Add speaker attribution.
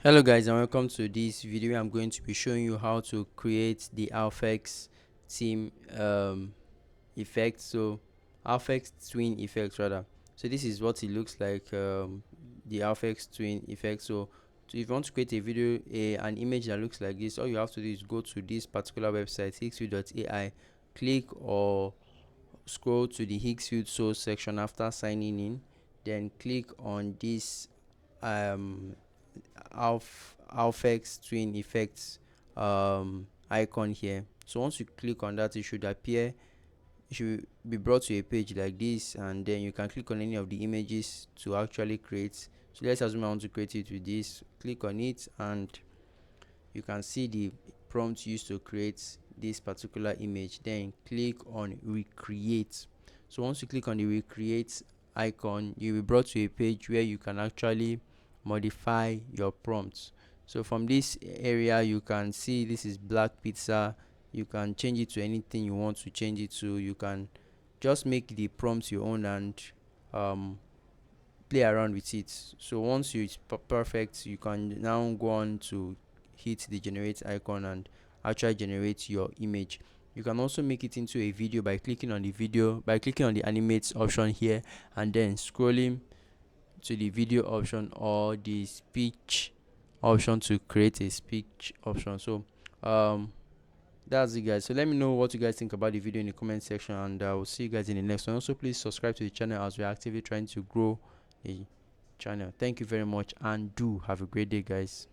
Speaker 1: Hello guys, and welcome to this video. I'm going to be showing you how to create the Alphex team effect. So Alphex twin effect rather. So this is what it looks like, the Alphex twin effect. So if you want to create a video, an image that looks like this, all you have to do is go to this particular website, higgsfield.ai, click or scroll to the Higgsfield source section after signing in, then click on this um Alphex twin effects icon here. So once you click on that, it should appear, it should be brought to a page like this, and then you can click on any of the images to actually create. So let's assume I want to create it with this. Click on it and you can see the prompt used to create this particular image. Then click on recreate. So once you click on the recreate icon, you'll be brought to a page where you can actually modify your prompts. So from this area, you can see this is black pizza. You can change it to anything you want to change it to. You can just make the prompts your own and um, play around with it. So once it's perfect, you can now go on to hit the generate icon and actually generate your image. You can also make it into a video by clicking on the animate option here, and then scrolling to the video option or the speech option to create a speech option. So that's it guys. So let me know what you guys think about the video in the comment section, and I will see you guys in the next one. Also please subscribe to the channel as we're actively trying to grow the channel. Thank you very much and do have a great day guys.